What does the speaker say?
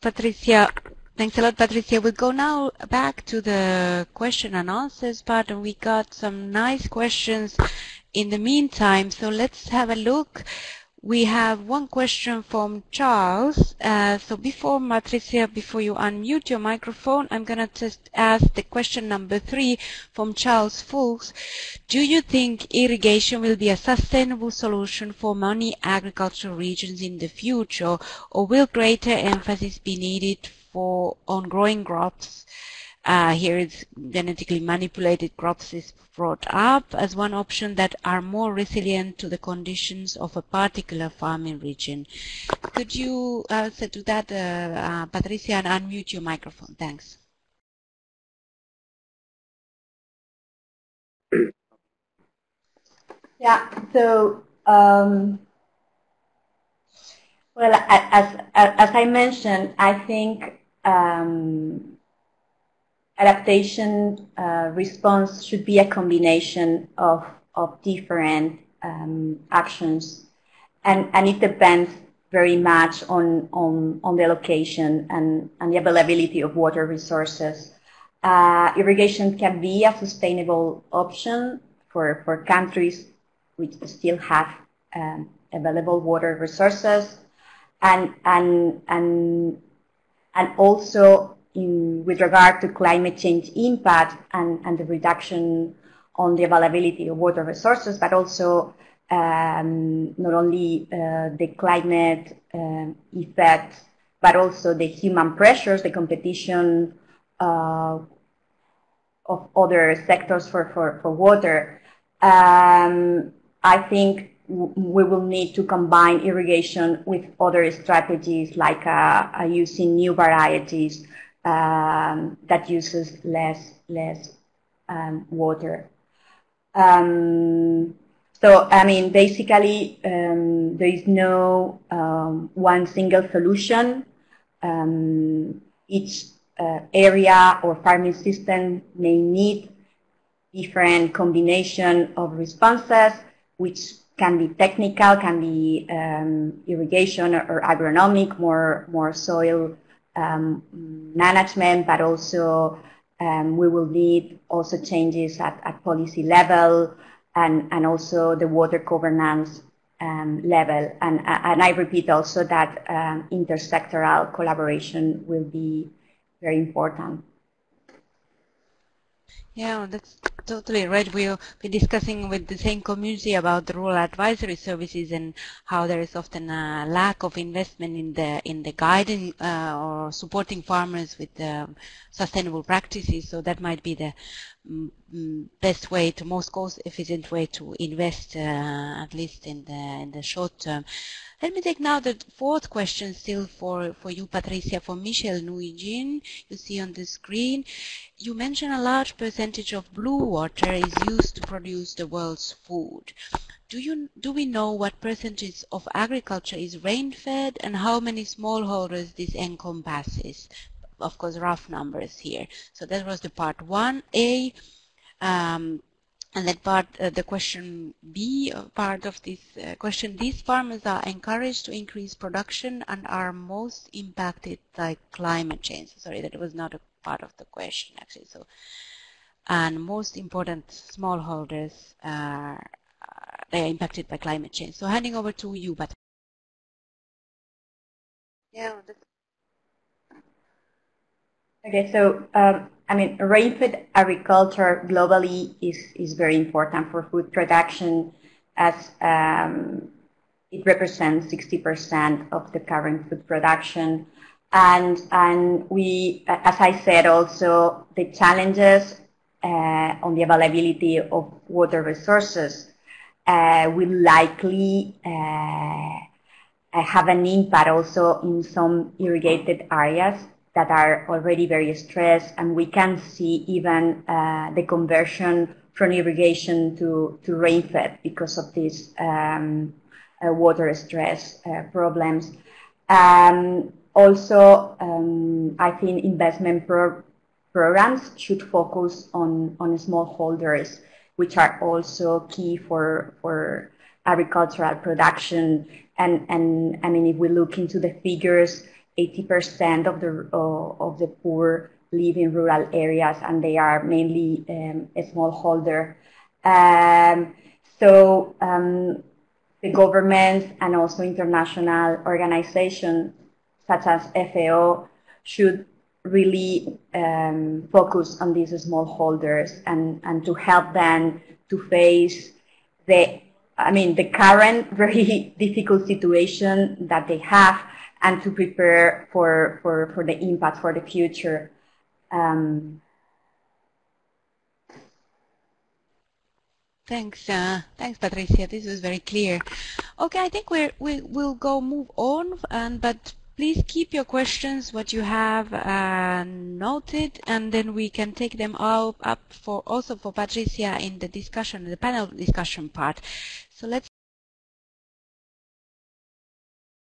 Patricia. Thanks a lot, Patricia. We'll go now back to the question and answers part, and we got some nice questions in the meantime. So let's have a look. We have one question from Charles. So before, Patricia, before you unmute your microphone, I'm going to just ask the question number 3 from Charles Fuchs. Do you think irrigation will be a sustainable solution for many agricultural regions in the future, or will greater emphasis be needed on growing crops? Here it's genetically manipulated crops is brought up as one option that are more resilient to the conditions of a particular farming region. Could you answer to that, Patricia, and unmute your microphone? Thanks. Yeah, so, well, as I mentioned, I think adaptation response should be a combination of different actions, and it depends very much on the location and the availability of water resources. Irrigation can be a sustainable option for countries which still have available water resources, and also with regard to climate change impact and the reduction on the availability of water resources, but also not only the climate effects, but also the human pressures, the competition of other sectors for water. I think we will need to combine irrigation with other strategies like using new varieties that uses less water. So, I mean, basically, there is no one single solution. Each area or farming system may need different combination of responses, which can be technical, can be irrigation or agronomic, more soil management, but also we will need also changes at policy level and also the water governance level. And I repeat also that intersectoral collaboration will be very important. Yeah, that's totally right. We'll be discussing with the same community about the rural advisory services and how there is often a lack of investment in the guiding or supporting farmers with sustainable practices. So that might be the best way, to most cost-efficient way to invest, at least in the short term. Let me take now the 4th question still for you, Patricia, from Michel Nguyen. You see on the screen. You mentioned a large percentage of blue water is used to produce the world's food. Do we know what percentage of agriculture is rain-fed and how many smallholders this encompasses? Of course, rough numbers here. So that was the part 1A. And then part, the question B, part of this question, these farmers are encouraged to increase production and are most impacted by climate change. Sorry, that was not a part of the question actually. So, and most important smallholders they are impacted by climate change. So handing over to you, but yeah. Okay, so I mean, rain-fed agriculture globally is very important for food production, as it represents 60% of the current food production, and we, as I said, also the challenges on the availability of water resources will likely have an impact also in some irrigated areas that are already very stressed, and we can see even the conversion from irrigation to rain-fed because of these water stress problems. Also, I think investment programs should focus on smallholders, which are also key for agricultural production. And I mean, if we look into the figures, 80% of the poor live in rural areas, and they are mainly smallholder. The governments and also international organizations such as FAO should really focus on these smallholders and to help them to face the current very difficult situation that they have, and to prepare for the impact for the future. Thanks, Patricia. This was very clear. Okay, I think we'll move on, but please keep your questions, what you have noted, and then we can take them up also for Patricia in the discussion, the panel discussion part. So let's